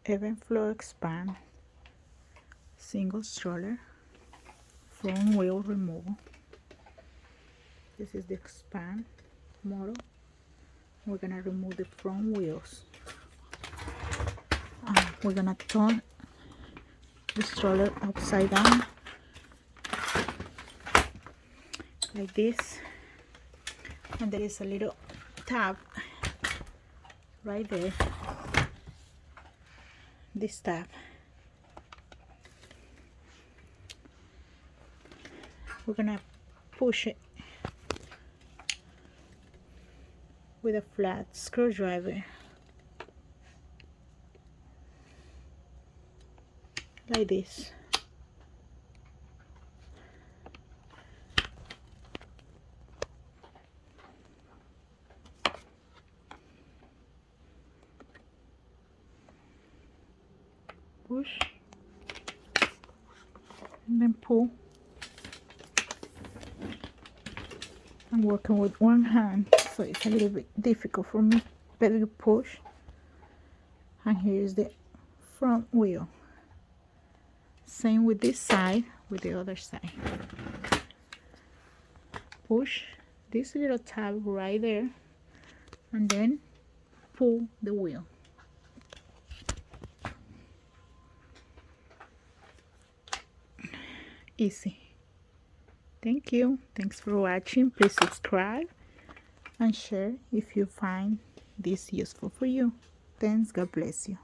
Evenflo Xpand single stroller front wheel removal. This is the Xpand model. We're gonna remove the front wheels. We're gonna turn the stroller upside down like this, and there is a little tab right there. This tab, we're gonna push it with a flat screwdriver like this. Push and then pull. I'm working with one hand, so it's a little bit difficult for me, but you push, and here is the front wheel. Same with this side, with the other side. Push this little tab right there, and then pull the wheel. Easy. Thank you. Thanks for watching. Please subscribe and share if you find this useful for you. Thanks. God bless you.